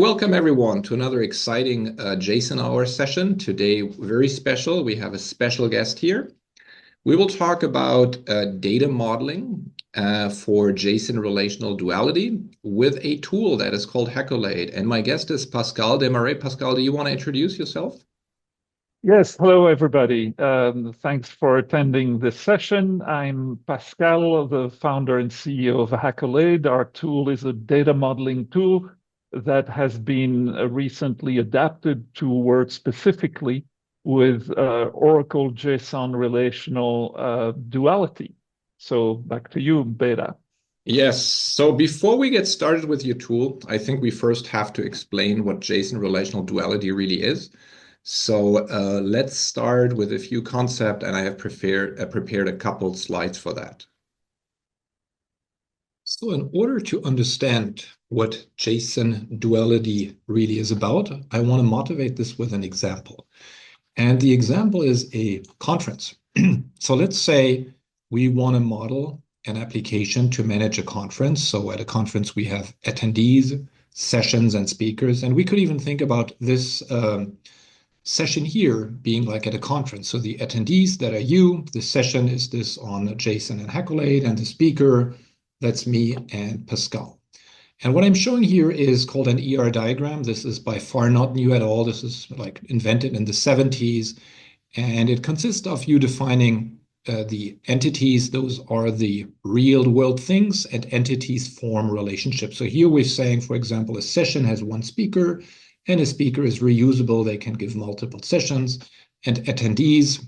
Welcome everyone to another exciting JSON Hour session. Today, very special. We have a special guest here. We will talk about data modeling for JSON Relational Duality with a tool that is called Hackolade. And my guest is Pascal Desmarais. Pascal, do you want to introduce yourself? Yes, hello everybody. Thanks for attending this session. I'm Pascal, the founder and CEO of Hackolade. Our tool is a data modeling tool that has been recently adapted to work specifically with Oracle JSON Relational Duality. So back to you, Beta. Yes. So before we get started with your tool, I think we first have to explain what JSON Relational Duality really is. So let's start with a few concepts, and I have prepared a couple slides for that. So in order to understand what JSON duality really is about, I want to motivate this with an example. And the example is a conference. So let's say we want to model an application to manage a conference. So at a conference, we have attendees, sessions, and speakers. And we could even think about this session here being like at a conference. So the attendees that are you, the session is this on JSON and Hackolade, and the speaker, that's me and Pascal. And what I'm showing here is called an ER diagram. This is by far not new at all. This is like invented in the 70s. And it consists of you defining the entities. Those are the real world things, and entities form relationships. So here we're saying, for example, a session has one speaker, and a speaker is reusable. They can give multiple sessions, and attendees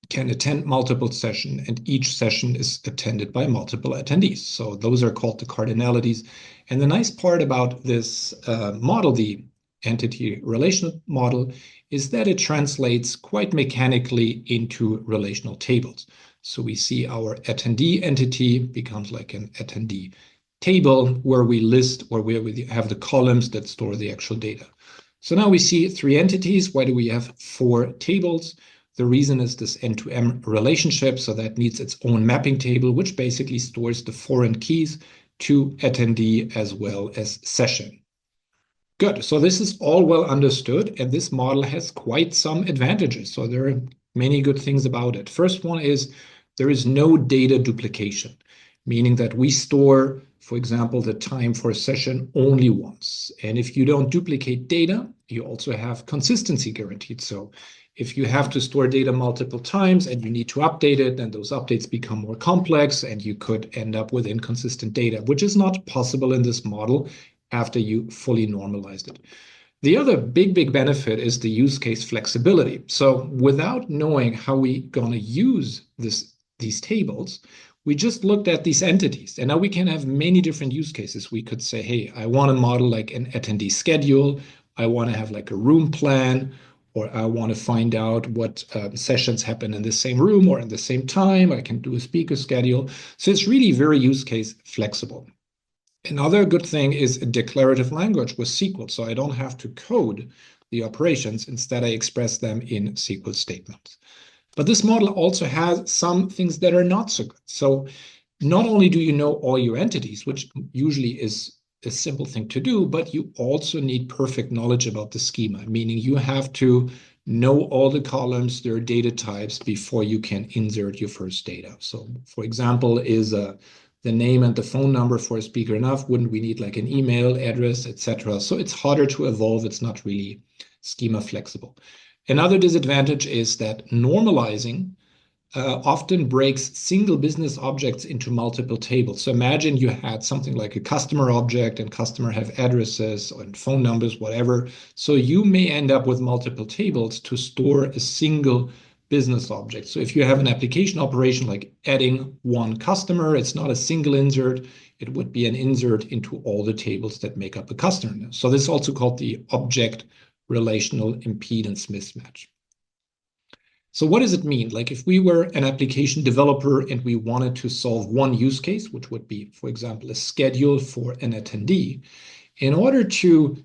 can attend multiple sessions, and each session is attended by multiple attendees. So those are called the cardinalities. And the nice part about this model, the entity relational model, is that it translates quite mechanically into relational tables. So we see our attendee entity becomes like an attendee table where we list or where we have the columns that store the actual data. So now we see three entities. Why do we have four tables? The reason is this end-to-end relationship. So that needs its own mapping table, which basically stores the foreign keys to attendee as well as session. Good. So this is all well understood, and this model has quite some advantages. So there are many good things about it. First one is there is no data duplication, meaning that we store, for example, the time for a session only once. And if you don't duplicate data, you also have consistency guaranteed. So if you have to store data multiple times and you need to update it, then those updates become more complex and you could end up with inconsistent data, which is not possible in this model after you fully normalized it. The other big benefit is the use case flexibility. So without knowing how we're going to use these tables, we just looked at these entities, and now we can have many different use cases. We could say, hey, I want to model like an attendee schedule. I want to have like a room plan, or I want to find out what sessions happen in the same room or in the same time. I can do a speaker schedule. So it's really very use case flexible. Another good thing is a declarative language with SQL. So I don't have to code the operations. Instead, I express them in SQL statements. But this model also has some things that are not so good. So not only do you know all your entities, which usually is a simple thing to do, but you also need perfect knowledge about the schema, meaning you have to know all the columns, their data types before you can insert your first data. So for example, is the name and the phone number for a speaker enough? Wouldn't we need like an email address, etc.? So it's harder to evolve. It's not really schema flexible. Another disadvantage is that normalizing often breaks single business objects into multiple tables. So imagine you had something like a customer object and customer have addresses and phone numbers, whatever. So you may end up with multiple tables to store a single business object. So if you have an application operation like adding one customer, it's not a single insert. It would be an insert into all the tables that make up a customer. So this is also called the object relational impedance mismatch. So what does it mean? Like if we were an application developer and we wanted to solve one use case, which would be, for example, a schedule for an attendee, in order to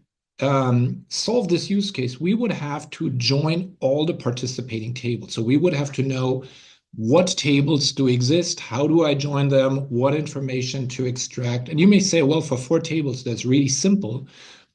solve this use case, we would have to join all the participating tables. So we would have to know what tables do exist, how do I join them, what information to extract. And you may say, well, for 4 tables, that's really simple.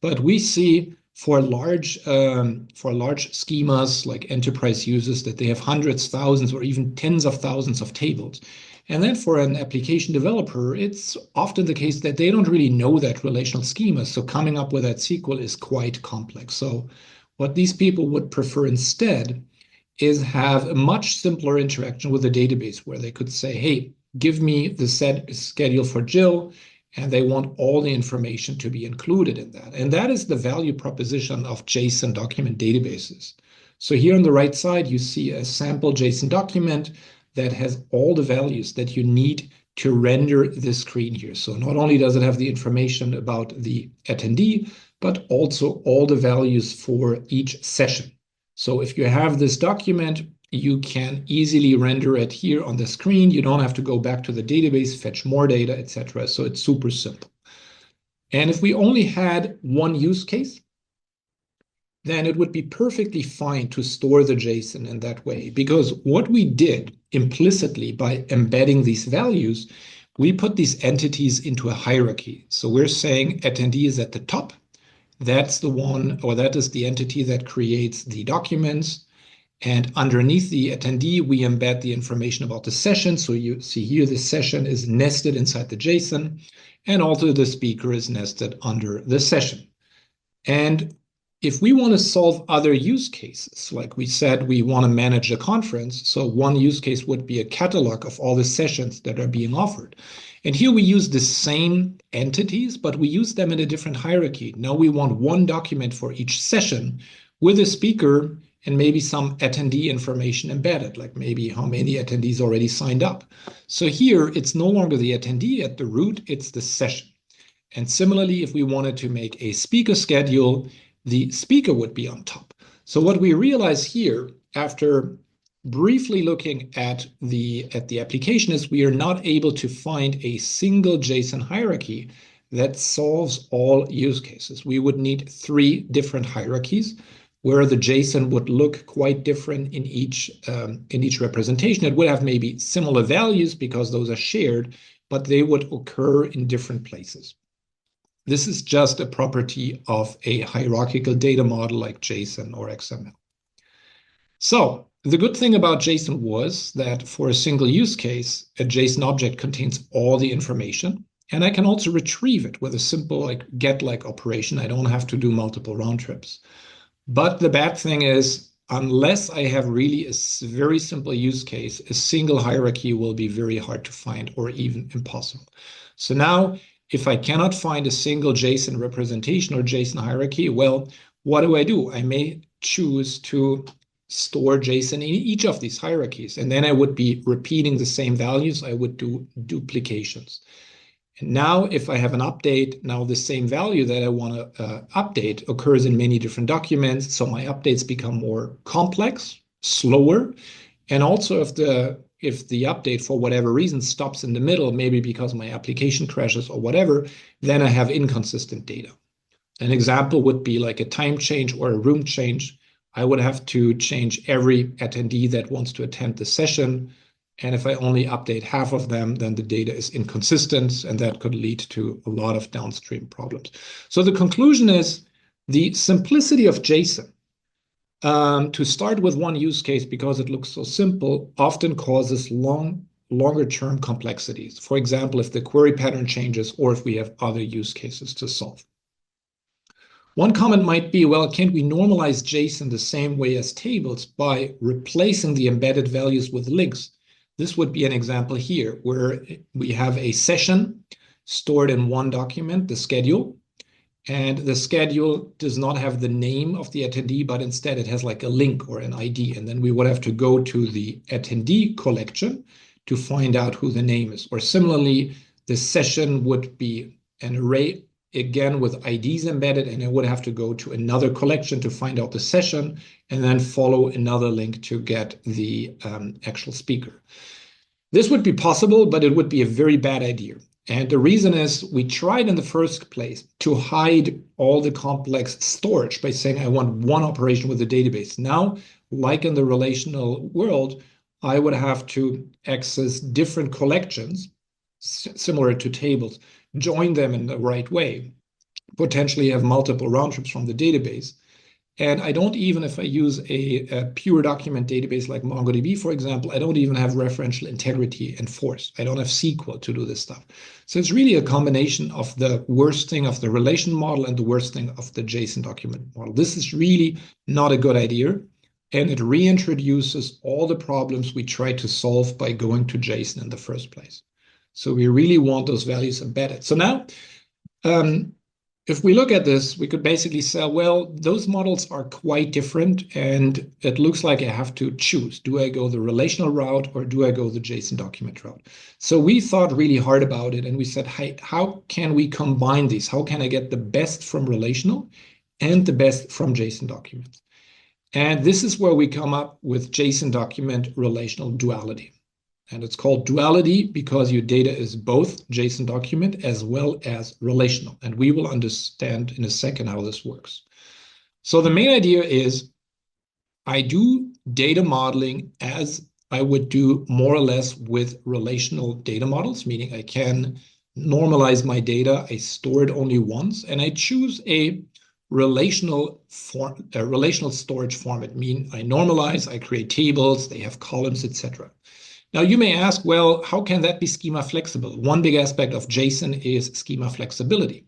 But we see for large schemas like enterprise users that they have hundreds, thousands, or even tens of thousands of tables. And then for an application developer, it's often the case that they don't really know that relational schema. So coming up with that SQL is quite complex. So what these people would prefer instead is have a much simpler interaction with the database where they could say, hey, give me the set schedule for Jill, and they want all the information to be included in that. And that is the value proposition of JSON document databases. So here on the right side, you see a sample JSON document that has all the values that you need to render the screen here. So not only does it have the information about the attendee, but also all the values for each session. So if you have this document, you can easily render it here on the screen. You don't have to go back to the database, fetch more data, etc. So it's super simple. And if we only had one use case, then it would be perfectly fine to store the JSON in that way. Because what we did implicitly by embedding these values, we put these entities into a hierarchy. So we're saying attendee is at the top. That's the one, or that is the entity that creates the documents. And underneath the attendee, we embed the information about the session. So you see here, the session is nested inside the JSON, and also the speaker is nested under the session. And if we want to solve other use cases, like we said, we want to manage a conference. So one use case would be a catalog of all the sessions that are being offered. And here we use the same entities, but we use them in a different hierarchy. Now we want one document for each session with a speaker and maybe some attendee information embedded, like maybe how many attendees already signed up. So here, it's no longer the attendee at the root, it's the session. And similarly, if we wanted to make a speaker schedule, the speaker would be on top. So what we realize here, after briefly looking at the application, is we are not able to find a single JSON hierarchy that solves all use cases. We would need 3 different hierarchies where the JSON would look quite different in each representation. It would have maybe similar values because those are shared, but they would occur in different places. This is just a property of a hierarchical data model like JSON or XML. So the good thing about JSON was that for a single use case, a JSON object contains all the information, and I can also retrieve it with a simple like get-like operation. I don't have to do multiple round trips. But the bad thing is, unless I have really a very simple use case, a single hierarchy will be very hard to find or even impossible. So now, if I cannot find a single JSON representation or JSON hierarchy, well, what do? I may choose to store JSON in each of these hierarchies, and then I would be repeating the same values. I would do duplications. And now if I have an update, now the same value that I want to update occurs in many different documents. So my updates become more complex, slower. And also if the update for whatever reason stops in the middle, maybe because my application crashes or whatever, then I have inconsistent data. An example would be like a time change or a room change. I would have to change every attendee that wants to attend the session. And if I only update half of them, then the data is inconsistent, and that could lead to a lot of downstream problems. So the conclusion is the simplicity of JSON to start with one use case because it looks so simple often causes longer-term complexities. For example, if the query pattern changes or if we have other use cases to solve. One comment might be, well, can't we normalize JSON the same way as tables by replacing the embedded values with links? This would be an example here where we have a session stored in one document, the schedule, and the schedule does not have the name of the attendee, but instead it has like a link or an ID. And then we would have to go to the attendee collection to find out who the name is. Or similarly, the session would be an array again with IDs embedded, and I would have to go to another collection to find out the session and then follow another link to get the actual speaker. This would be possible, but it would be a very bad idea. And the reason is we tried in the first place to hide all the complex storage by saying I want one operation with the database. Now, like in the relational world, I would have to access different collections similar to tables, join them in the right way. potentially have multiple round trips from the database. And I don't even, if I use a pure document database like MongoDB, for example, I don't even have referential integrity enforced. I don't have SQL to do this stuff. So it's really a combination of the worst thing of the relation model and the worst thing of the JSON document model. This is really not a good idea. And it reintroduces all the problems we tried to solve by going to JSON in the first place. So we really want those values embedded. So now, if we look at this, we could basically say, well, those models are quite different, and it looks like I have to choose. Do I go the relational route or do I go the JSON document route? So we thought really hard about it, and we said, hey, how can we combine these? How can I get the best from relational and the best from JSON documents? And this is where we come up with JSON document relational duality. And it's called duality because your data is both JSON document as well as relational. And we will understand in a second how this works. So the main idea is I do data modeling as I would do more or less with relational data models, meaning I can normalize my data, I store it only once, and I choose a relational storage format, meaning I normalize, I create tables, they have columns, etc. Now you may ask, well, how can that be schema flexible? One big aspect of JSON is schema flexibility.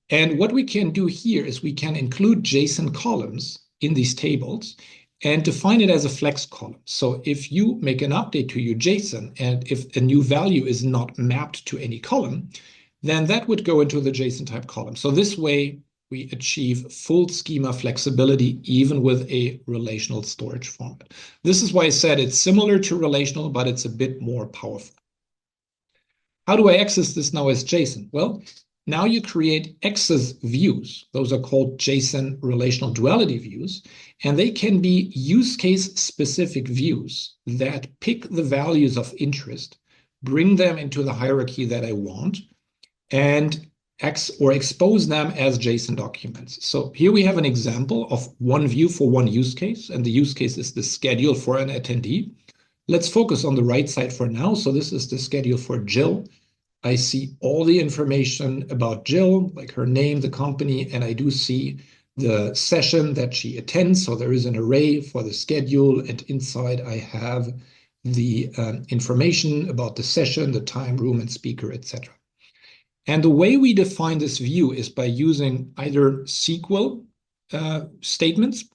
And what we can do here is we can include JSON columns in these tables and define it as a flex column. So if you make an update to your JSON and if a new value is not mapped to any column, then that would go into the JSON type column. So this way, we achieve full schema flexibility even with a relational storage format. This is why I said it's similar to relational, but it's a bit more powerful. How do I access this now as JSON? Well, now you create access views. Those are called JSON Relational Duality views, and they can be use case specific views that pick the values of interest, bring them into the hierarchy that I want, and expose them as JSON documents. So here we have an example of one view for one use case, and the use case is the schedule for an attendee. Let's focus on the right side for now. So this is the schedule for Jill. I see all the information about Jill, like her name, the company, and I do see the session that she attends. So there is an array for the schedule, and inside I have the information about the session, the time, room, and speaker, etc. And the way we define this view is by using either SQL statements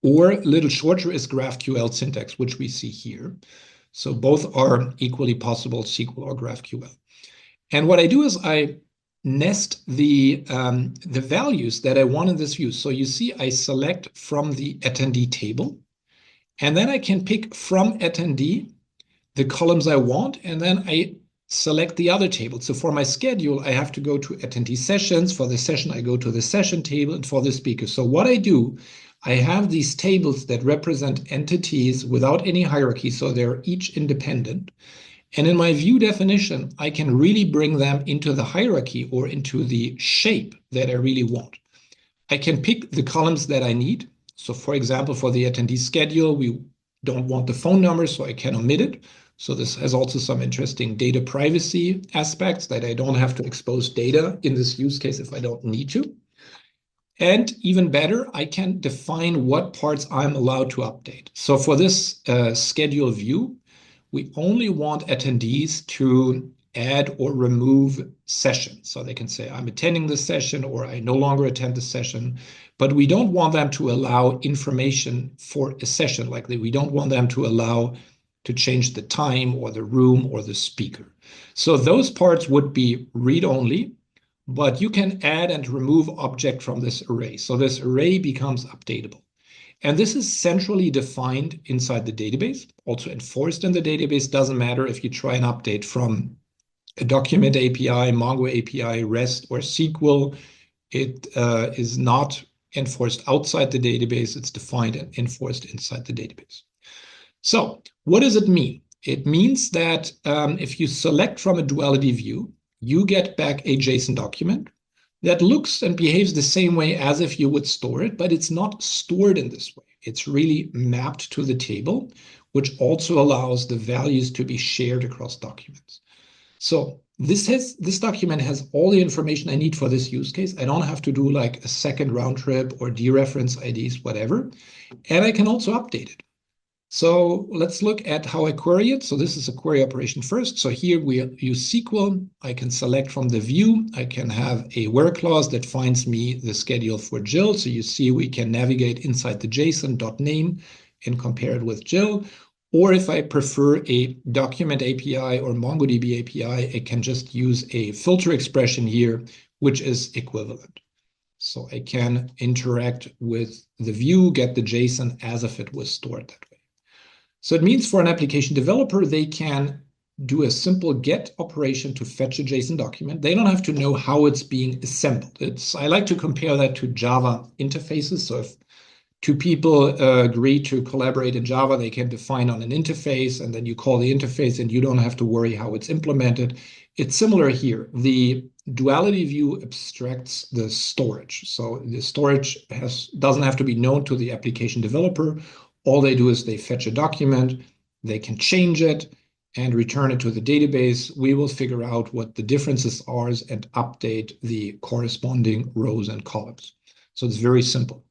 or a little shorter is GraphQL syntax, which we see here. So both are equally possible, SQL or GraphQL. And what I do is I nest the values that I want in this view. So you see I select from the attendee table, and then I can pick from attendee the columns I want, and then I select the other table. So for my schedule, I have to go to attendee sessions. For the session, I go to the session table, and for the speaker. So what I do, I have these tables that represent entities without any hierarchy, so they're each independent. And in my view definition, I can really bring them into the hierarchy or into the shape that I really want. I can pick the columns that I need. So for example, for the attendee schedule, we don't want the phone number, so I can omit it. So this has also some interesting data privacy aspects that I don't have to expose data in this use case if I don't need to. And even better, I can define what parts I'm allowed to update. So for this schedule view, we only want attendees to add or remove sessions. So they can say, I'm attending this session or I no longer attend the session, but we don't want them to allow information for a session. Like we don't want them to allow to change the time or the room or the speaker. So those parts would be read-only, but you can add and remove object from this array. So this array becomes updatable. And this is centrally defined inside the database, also enforced in the database. Doesn't matter if you try an update from a document API, Mongo API, REST, or SQL. It is not enforced outside the database. It's defined and enforced inside the database. So what does it mean? It means that if you select from a duality view, you get back a JSON document that looks and behaves the same way as if you would store it, but it's not stored in this way. It's really mapped to the table, which also allows the values to be shared across documents. So this document has all the information I need for this use case. I don't have to do like a second round trip or dereference IDs, whatever. And I can also update it. So let's look at how I query it. So this is a query operation first. So here we use SQL. I can select from the view. I can have a where clause that finds me the schedule for Jill. So you see we can navigate inside the JSON.name and compare it with Jill. Or if I prefer a document API or MongoDB API, I can just use a filter expression here, which is equivalent. So I can interact with the view, get the JSON as if it was stored that way. So it means for an application developer, they can do a simple get operation to fetch a JSON document. They don't have to know how it's being assembled. I like to compare that to Java interfaces. So if two people agree to collaborate in Java, they can define on an interface, and then you call the interface and you don't have to worry how it's implemented. It's similar here. The duality view abstracts the storage. So the storage doesn't have to be known to the application developer. All they do is they fetch a document, they can change it and return it to the database. We will figure out what the differences are and update the corresponding rows and columns. So it's very simple.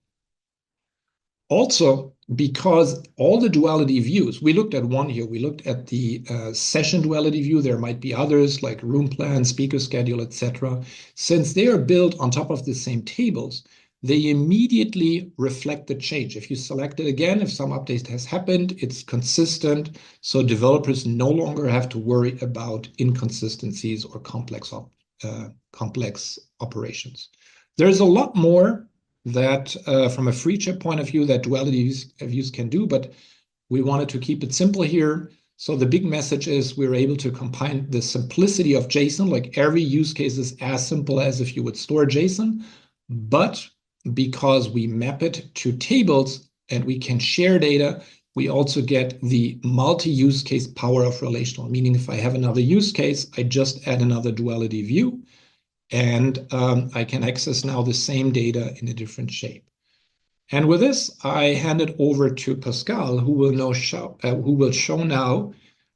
Also, because all the duality views, we looked at one here, we looked at the session duality view. There might be others like room plan, speaker schedule, etc. Since they are built on top of the same tables, they immediately reflect the change. If you select it again, if some update has happened, it's consistent. So developers no longer have to worry about inconsistencies or complex operations. There's a lot more that from a feature point of view that duality views can do, but we wanted to keep it simple here. So the big message is we're able to combine the simplicity of JSON, like every use case is as simple as if you would store JSON, but because we map it to tables and we can share data, we also get the multi-use case power of relational, meaning if I have another use case, I just add another duality view, and I can access now the same data in a different shape. And with this, I hand it over to Pascal, who will show now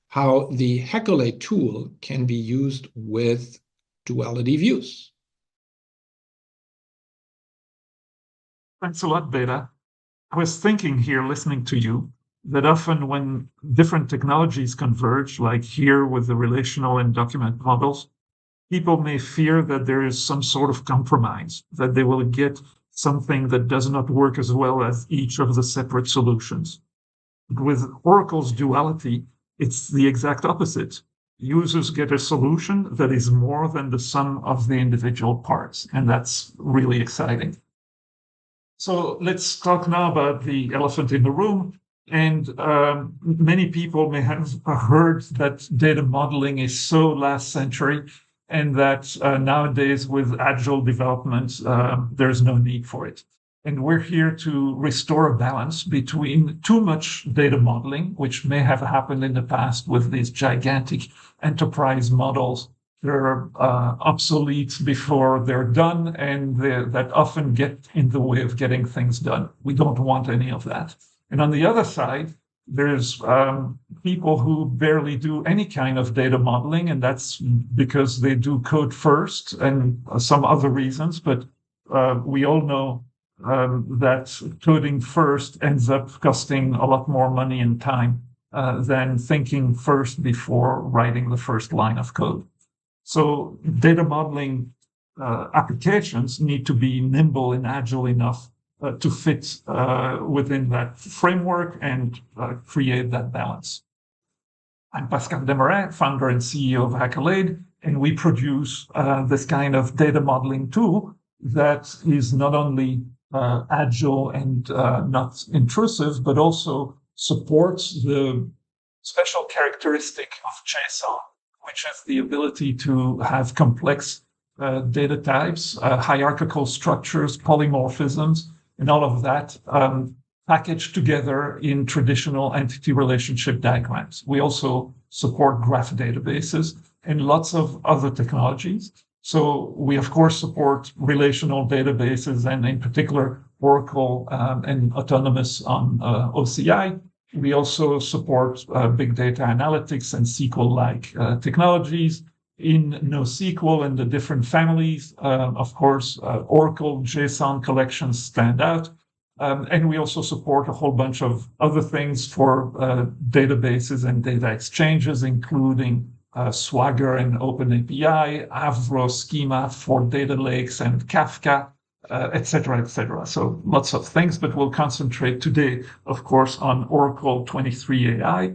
how the Hackolade tool can be used with duality views. Thanks a lot, Beta. I was thinking here, listening to you, that often when different technologies converge, like here with the relational and document models, people may fear that there is some sort of compromise, that they will get something that does not work as well as each of the separate solutions. With Oracle's duality, it's the exact opposite. Users get a solution that is more than the sum of the individual parts, and that's really exciting. So let's talk now about the elephant in the room. And many people may have heard that data modeling is so last century, and that nowadays with agile development, there's no need for it. And we're here to restore a balance between too much data modeling, which may have happened in the past with these gigantic enterprise models. They're obsolete before they're done, and that often get in the way of getting things done. We don't want any of that. And on the other side, there's people who barely do any kind of data modeling, and that's because they do code first and some other reasons. But we all know that coding first ends up costing a lot more money and time than thinking first before writing the first line of code. So data modeling applications need to be nimble and agile enough to fit within that framework and create that balance. I'm Pascal Desmarais, founder and CEO of Hackolade, and we produce this kind of data modeling tool that is not only agile and not intrusive, but also supports the special characteristic of JSON, which is the ability to have complex data types, hierarchical structures, polymorphisms, and all of that packaged together in traditional entity relationship diagrams. We also support graph databases and lots of other technologies. So we, of course, support relational databases, and in particular, Oracle and Autonomous on OCI. We also support big data analytics and SQL-like technologies. in NoSQL and the different families. Of course, Oracle JSON collections stand out. And we also support a whole bunch of other things for databases and data exchanges, including Swagger and OpenAPI, Avro Schema for data lakes and Kafka, et cetera, et cetera. So lots of things, but we'll concentrate today, of course, on Oracle 23 AI.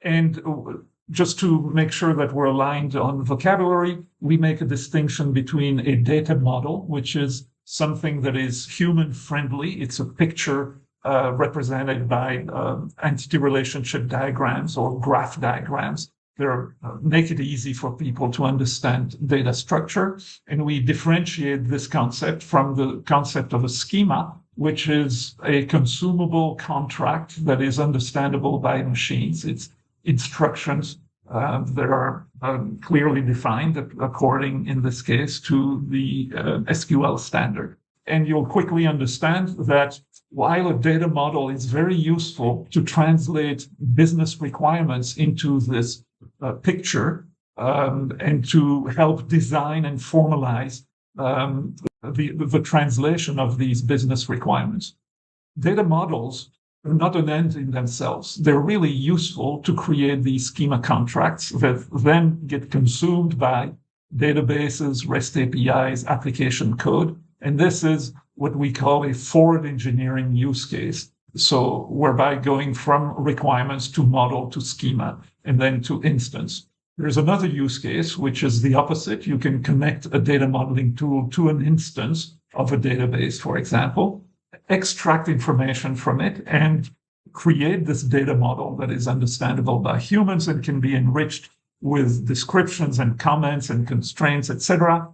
And just to make sure that we're aligned on vocabulary, we make a distinction between a data model, which is something that is human-friendly. It's a picture represented by entity relationship diagrams or graph diagrams. They make it easy for people to understand data structure. And we differentiate this concept from the concept of a schema, which is a consumable contract that is understandable by machines. It's instructions that are clearly defined according, in this case, to the SQL standard. And you'll quickly understand that while a data model is very useful to translate business requirements into this picture and to help design and formalize the translation of these business requirements, data models are not an end in themselves. They're really useful to create these schema contracts that then get consumed by databases, REST APIs, application code. And this is what we call a forward engineering use case. So whereby going from requirements to model to schema and then to instance. There's another use case, which is the opposite. You can connect a data modeling tool to an instance of a database, for example, extract information from it and create this data model that is understandable by humans and can be enriched with descriptions and comments and constraints, etc.,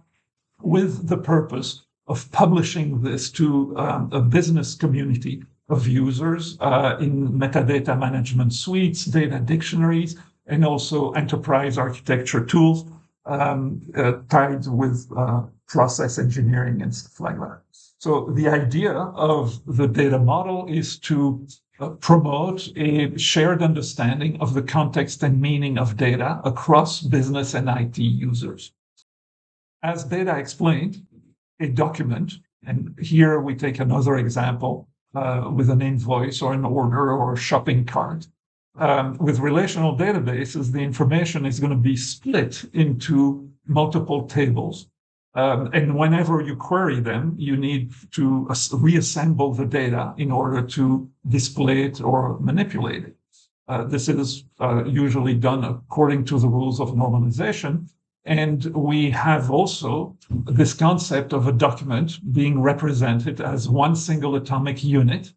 with the purpose of publishing this to a business community of users in metadata management suites, data dictionaries, and also enterprise architecture tools tied with process engineering and stuff like that. So the idea of the data model is to promote a shared understanding of the context and meaning of data across business and IT users. As Beda explained, a document, and here we take another example with an invoice or an order or a shopping cart. With relational databases, the information is going to be split into multiple tables. And whenever you query them, you need to reassemble the data in order to display it or manipulate it. This is usually done according to the rules of normalization. And we have also this concept of a document being represented as one single atomic unit,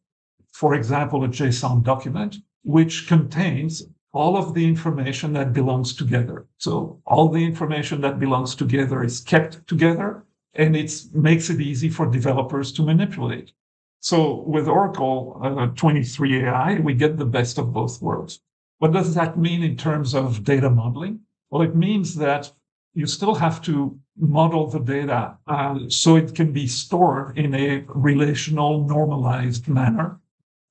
for example, a JSON document, which contains all of the information that belongs together. So all the information that belongs together is kept together, and it makes it easy for developers to manipulate. So with Oracle 23 AI, we get the best of both worlds. What does that mean in terms of data modeling? Well, it means that you still have to model the data so it can be stored in a relational, normalized manner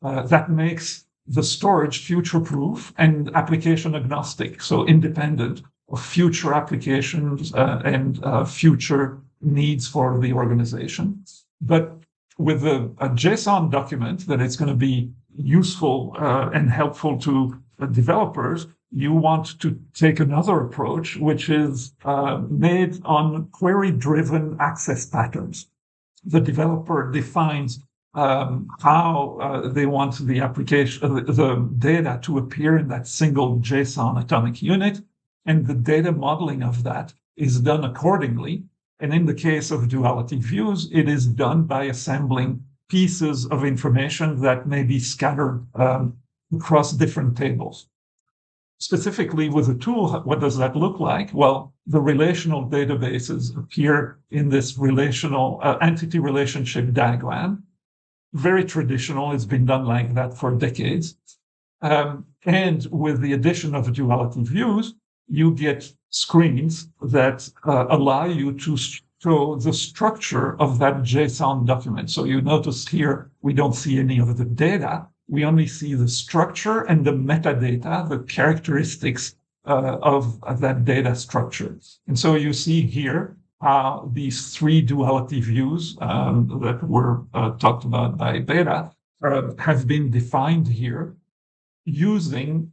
that makes the storage future-proof and application agnostic, so independent of future applications and future needs for the organization. But with a JSON document that is going to be useful and helpful to developers, you want to take another approach, which is made on query-driven access patterns. The developer defines how they want the application, the data to appear in that single JSON atomic unit, and the data modeling of that is done accordingly. And in the case of duality views, it is done by assembling pieces of information that may be scattered across different tables. Specifically with the tool, what does that look like? Well, the relational databases appear in this relational entity relationship diagram. Very traditional, it's been done like that for decades. And with the addition of duality views, you get screens that allow you to show the structure of that JSON document. So you notice here, we don't see any of the data. We only see the structure and the metadata, the characteristics of that data structure. And so you see here how these three duality views that were talked about by Beta have been defined here using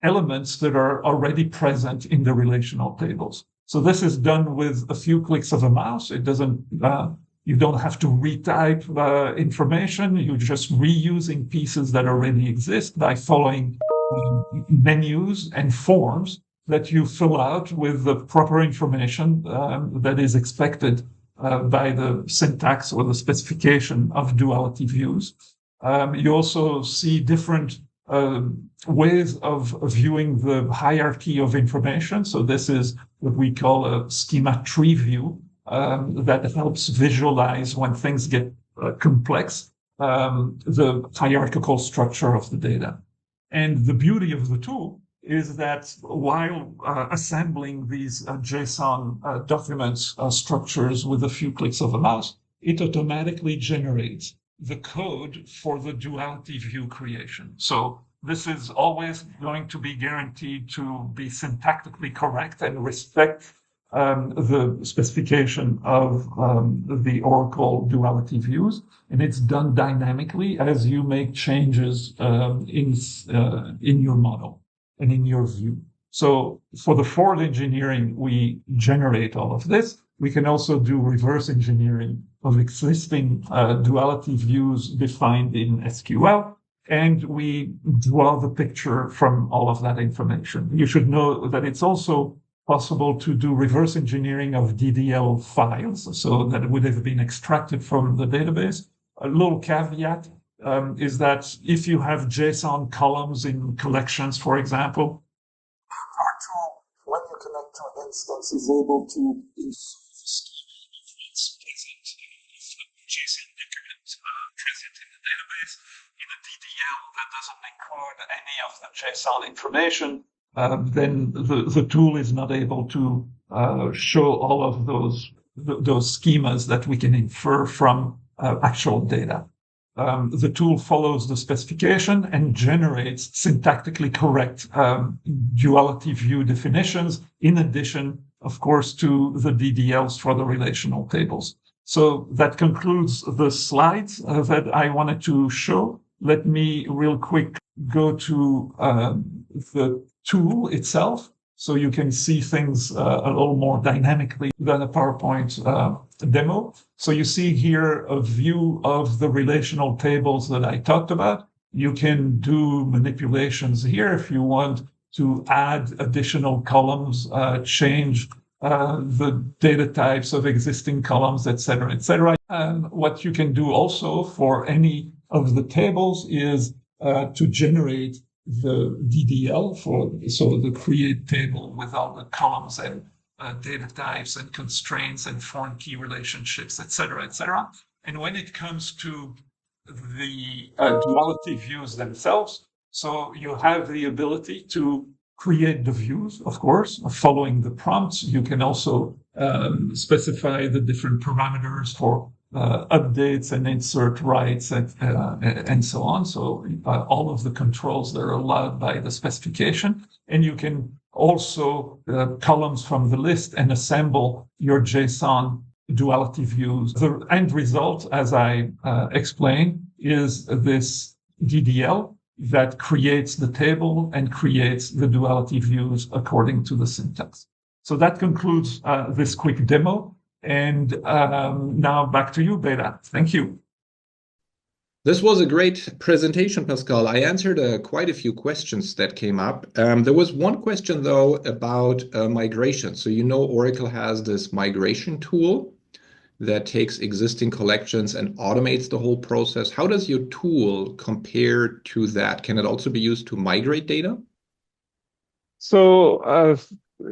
elements that are already present in the relational tables. So this is done with a few clicks of a mouse. It doesn't, you don't have to retype information. You're just reusing pieces that already exist by following menus and forms that you fill out with the proper information that is expected by the syntax or the specification of duality views. You also see different ways of viewing the hierarchy of information. So this is what we call a schema tree view that helps visualize when things get complex, the hierarchical structure of the data. And the beauty of the tool is that while assembling these JSON documents structures with a few clicks of a mouse, it automatically generates the code for the duality view creation. So this is always going to be guaranteed to be syntactically correct and respect the specification of the Oracle duality views. And it's done dynamically as you make changes in your model and in your view. So for the forward engineering, we generate all of this. We can also do reverse engineering of existing duality views defined in SQL, and we draw the picture from all of that information. You should know that it's also possible to do reverse engineering of DDL files, so that would have been extracted from the database. A little caveat is that if you have JSON columns in collections, for example, our tool, when you connect to an instance, is able to JSON document present in the database. In a DDL that doesn't include any of the JSON information, then the tool is not able to show all of those schemas that we can infer from actual data. The tool follows the specification and generates syntactically correct duality view definitions, in addition, of course, to the DDLs for the relational tables. So that concludes the slides that I wanted to show. Let me real quick go to the tool itself so you can see things a little more dynamically than a PowerPoint demo. So you see here a view of the relational tables that I talked about. You can do manipulations here if you want to add additional columns, change the data types of existing columns, et cetera, et cetera. And what you can do also for any of the tables is to generate the DDL so the create table with all the columns and data types and constraints and foreign key relationships, et cetera, et cetera. And when it comes to the duality views themselves, so you have the ability to create the views, of course, following the prompts. You can also specify the different parameters for updates and insert rights and so on. So all of the controls that are allowed by the specification. And you can also columns from the list and assemble your JSON duality views. The end result, as I explained, is this DDL that creates the table and creates the duality views according to the syntax. So that concludes this quick demo. And now back to you, Beta. Thank you. This was a great presentation, Pascal. I answered quite a few questions that came up. There was one question, though, about migration. So you know Oracle has this migration tool that takes existing collections and automates the whole process. How does your tool compare to that? Can it also be used to migrate data? So,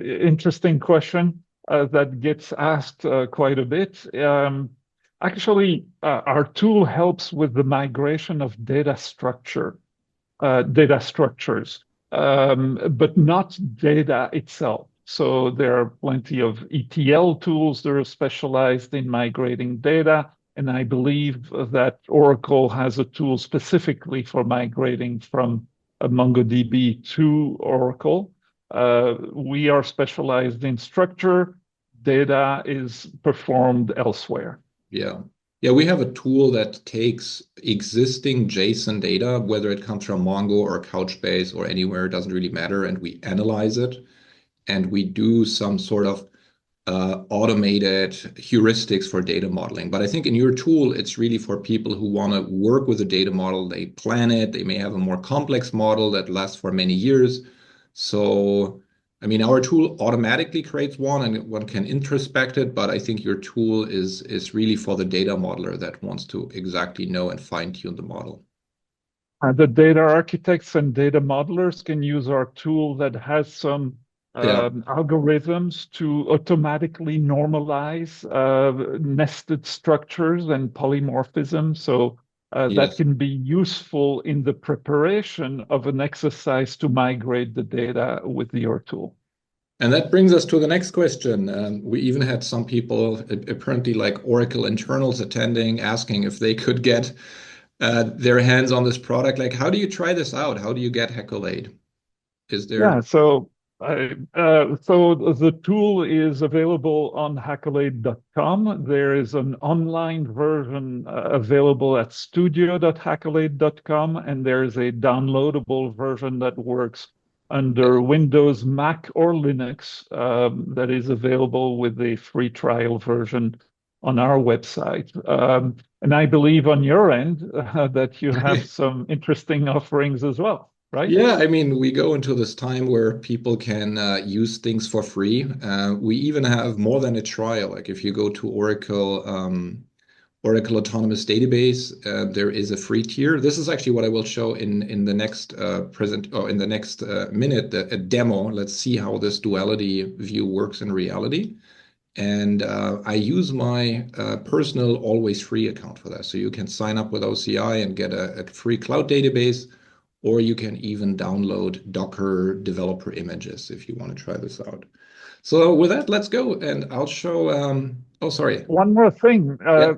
interesting question that gets asked quite a bit. Actually, our tool helps with the migration of data structures, but not data itself. So there are plenty of ETL tools that are specialized in migrating data. And I believe that Oracle has a tool specifically for migrating from MongoDB to Oracle. We are specialized in structure. Data is performed elsewhere. Yeah. Yeah, we have a tool that takes existing JSON data, whether it comes from Mongo or Couchbase or anywhere, it doesn't really matter, and we analyze it and we do some sort of automated heuristics for data modeling. But I think in your tool, it's really for people who want to work with a data model. They plan it. They may have a more complex model that lasts for many years. So, I mean, our tool automatically creates one and one can introspect it. But I think your tool is really for the data modeler that wants to exactly know and fine tune the model. The data architects and data modelers can use our tool that has some Yeah. algorithms to automatically normalize nested structures and polymorphism. So that Yes. can be useful in the preparation of an exercise to migrate the data with your tool. And that brings us to the next question. We even had some people, apparently like Oracle internals attending, asking if they could get their hands on this product. Like, how do you try this out? How do you get Hackolade? Is Yeah, there? so the tool is available on hackolade.com. There is an online version available at studio.hackolade.com, and there is a downloadable version that works under Windows, Mac, or Linux that is available with a free trial version on our website. And I believe on your end that you have some interesting offerings as well, right? Yeah, I mean, we go into this time where people can use things for free. We even have more than a trial. Like if you go to Oracle Autonomous Database, there is a free tier. This is actually what I will show in the next present or in the next minute, a demo. Let's see how this duality view works in reality. And I use my personal always free account for that. So you can sign up with OCI and get a free cloud database, or you can even download Docker developer images if you want to try this out. So with that, let's go and I'll show. Oh, sorry. One more thing. Yeah.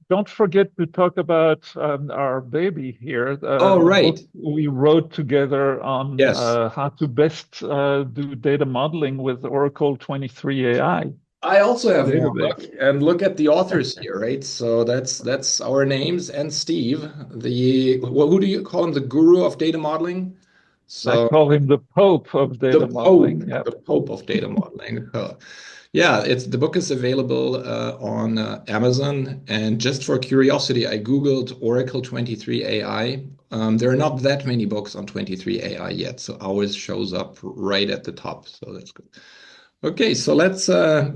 Don't forget to talk about our baby here, Oh, the book right. we wrote together on Yes. how to best do data modeling with Oracle 23 AI I also have one book, database. and look at the authors here, right? So that's our names and Steve, well, who do you call him? The guru of data modeling. I So call him the Pope of data modeling. Yeah. The Pope of data modeling. Yeah, it's the book is available on Amazon. And just for curiosity, I Googled Oracle 23 AI. There are not that many books on 23 AI yet, so ours shows up right at the top. So that's good. Okay, so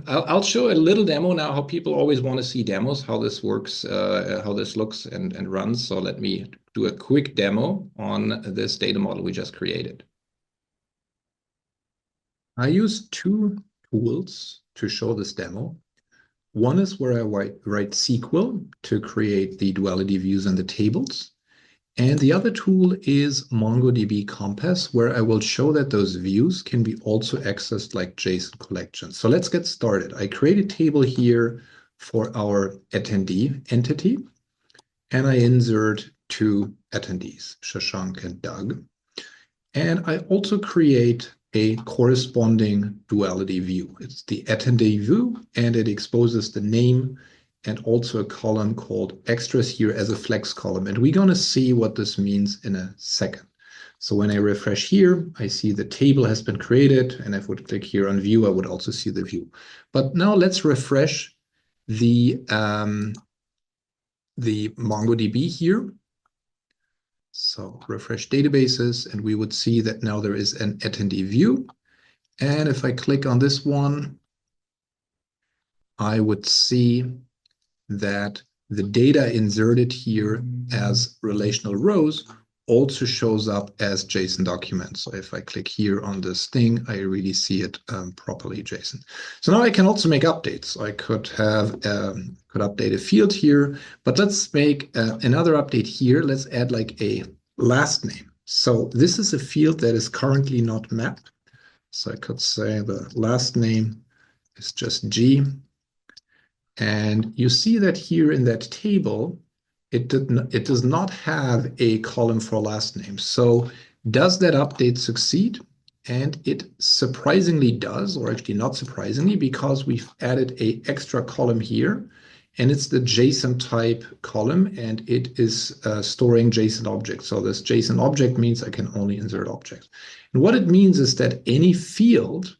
I'll show a little demo now, how people always want to see demos, how this works, how this looks and runs. So let me do a quick demo on this data model we just created. I use two tools to show this demo. One is where I write SQL to create the duality views and the tables. And the other tool is MongoDB Compass, where I will show that those views can be also accessed like JSON collections. So let's get started. I create a table here for our attendee entity, and I insert two attendees, Shashank and Doug. And I also create a corresponding duality view. It's the attendee view, and it exposes the name and also a column called extras here as a flex column. And we're going to see what this means in a second. So when I refresh here, I see the table has been created, and if I would click here on view, I would also see the view. But now let's refresh the MongoDB here. So refresh databases, and we would see that now there is an attendee view. And if I click on this one, I would see that the data inserted here as relational rows also shows up as JSON documents. So if I click here on this thing, I really see it properly JSON. So now I can also make updates. I could update a field here, but let's make another update here. Let's add like a last name. So this is a field that is currently not mapped. So I could say the last name is just G. And you see that here in that table, it does not have a column for last name. So does that update succeed? And it surprisingly does, or actually not surprisingly, because we've added an extra column here, and it's the JSON type column, and it is storing JSON objects. So this JSON object means I can only insert objects. And what it means is that any field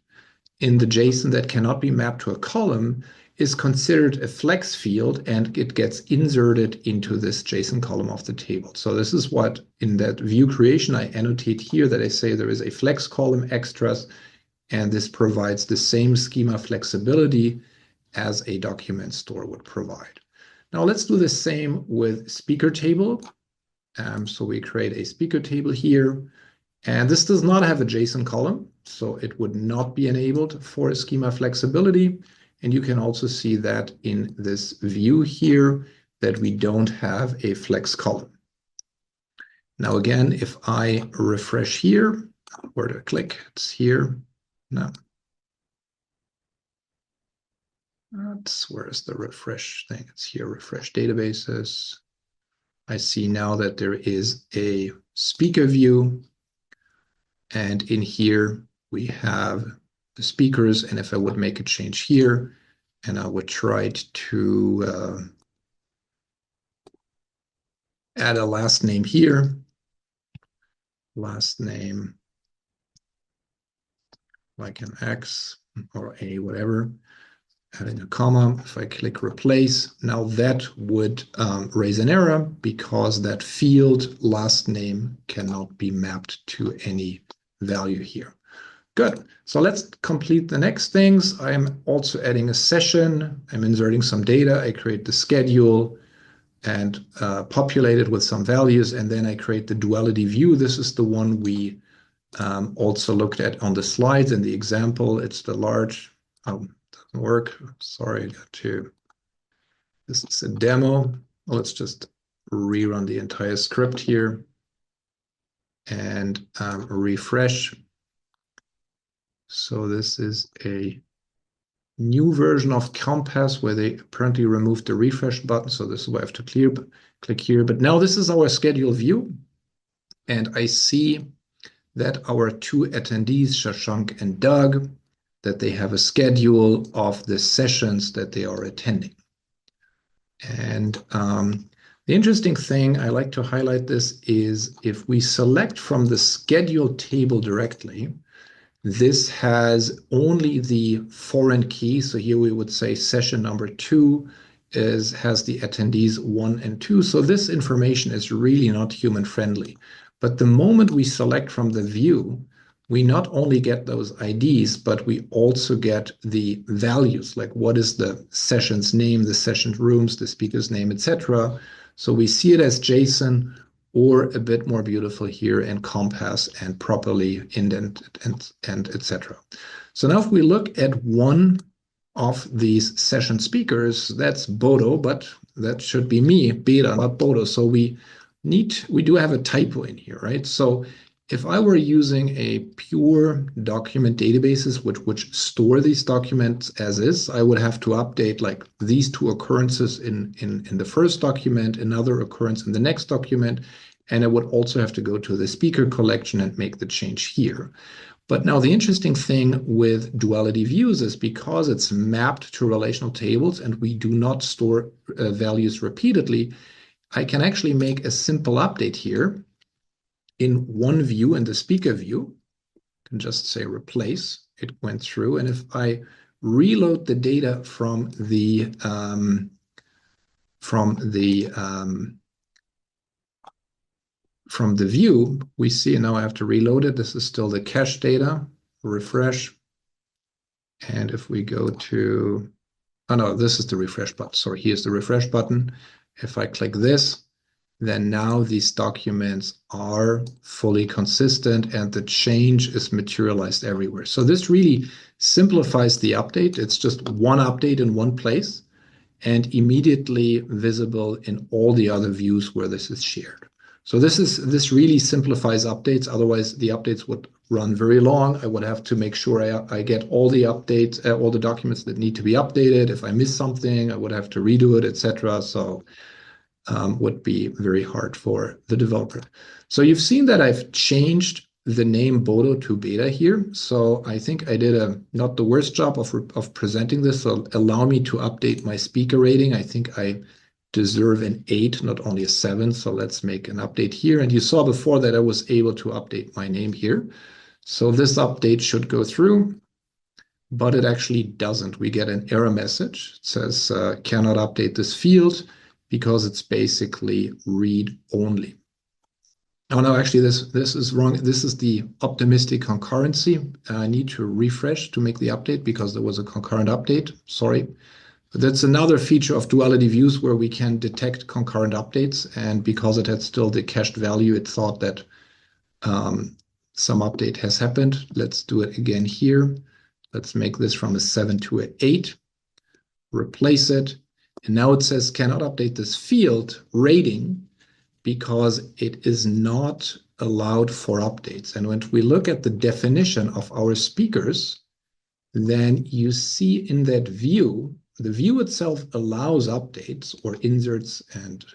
in the JSON that cannot be mapped to a column is considered a flex field, and it gets inserted into this JSON column of the table. So this is what in that view creation I annotate here, that I say there is a flex column extras, and this provides the same schema flexibility as a document store would provide. Now let's do the same with speaker table. So we create a speaker table here, and this does not have a JSON column, so it would not be enabled for a schema flexibility. And you can also see that in this view here that we don't have a flex column. Now again, if I refresh here, where do I click? It's here. No. Where's the refresh thing? It's here, refresh databases. I see now that there is a speaker view, and in here we have the speakers. And if I would make a change here, and I would try to add a last name here, last name like an X or a whatever, adding a comma. If I click replace, now that would raise an error because that field last name cannot be mapped to any value here. Good. So let's complete the next things. I'm also adding a session. I'm inserting some data. I create the schedule and populate it with some values, and then I create the duality view. This is the one we also looked at on the slides in the example. It's the large. Doesn't work. Sorry, I got to. This is a demo. Let's just rerun the entire script here and refresh. So this is a new version of Compass where they apparently removed the refresh button. So this is why I have to click here. But now this is our schedule view. And I see that our two attendees, Shashank and Doug, that they have a schedule of the sessions that they are attending. And the interesting thing, I like to highlight this, is if we select from the schedule table directly, this has only the foreign key. So here we would say session number 2 has the attendees 1 and 2. So this information is really not human friendly. But the moment we select from the view, we not only get those IDs, but we also get the values, like what is the session's name, the session rooms, the speaker's name, etc. So we see it as JSON, or a bit more beautiful here in Compass and properly indented and etc. So now if we look at one of these session speakers, that's Bodo, but that should be me, Beta, not Bodo. So we do have a typo in here, right? So if I were using a pure document databases which store these documents as is, I would have to update like these two occurrences in the first document, another occurrence in the next document, and I would also have to go to the speaker collection and make the change here. But now the interesting thing with duality views is because it's mapped to relational tables and we do not store values repeatedly, I can actually make a simple update here in one view, in the speaker view. I can just say replace. It went through, and if I reload the data from the view, we see now I have to reload it. This is still the cache data. Refresh, and if we go to, oh no, this is the refresh button. Sorry, here's the refresh button. If I click this, then now these documents are fully consistent and the change is materialized everywhere. So this really simplifies the update. It's just one update in one place and immediately visible in all the other views where this is shared. So this really simplifies updates. Otherwise, the updates would run very long. I would have to make sure I get all the updates, all the documents that need to be updated. If I miss something, I would have to redo it, etc. So would be very hard for the developer. So you've seen that I've changed the name Bodo to beta here. So I think I did not the worst job of presenting this. So allow me to update my speaker rating. I think I deserve an 8, not only a 7. So let's make an update here. And you saw before that I was able to update my name here. So this update should go through, but it actually doesn't. We get an error message. It says cannot update this field because it's basically read only. Oh no, actually this is wrong. This is the optimistic concurrency. I need to refresh to make the update because there was a concurrent update. Sorry. That's another feature of duality views where we can detect concurrent updates. And because it had still the cached value, it thought that some update has happened. Let's do it again here. Let's make this from a 7 to an 8. Replace it. And now it says cannot update this field rating because it is not allowed for updates. And when we look at the definition of our speakers, then you see in that view, the view itself allows updates or inserts and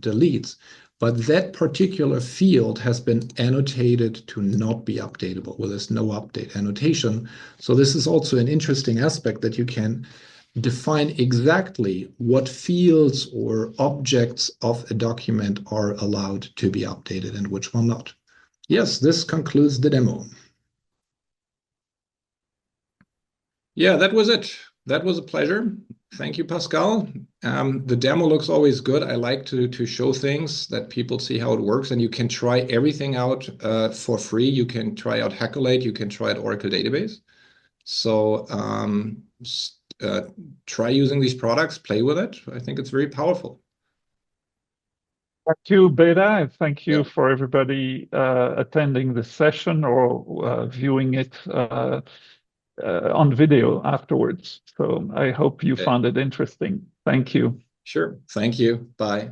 deletes, but that particular field has been annotated to not be updatable. Well, there's no update annotation. So this is also an interesting aspect that you can define exactly what fields or objects of a document are allowed to be updated and which one not. Yes, this concludes the demo. Yeah, that was it. That was a pleasure. Thank you, Pascal. The demo looks always good. I like to show things that people see how it works, and you can try everything out for free. You can try out Hackolade. You can try out Oracle Database. So try using these products, play with it. I think it's very powerful. Thank you, Beta, and thank you Yeah. for everybody attending the session or viewing it on video afterwards. So I hope you found it interesting. Thank you. Sure. Thank you. Bye.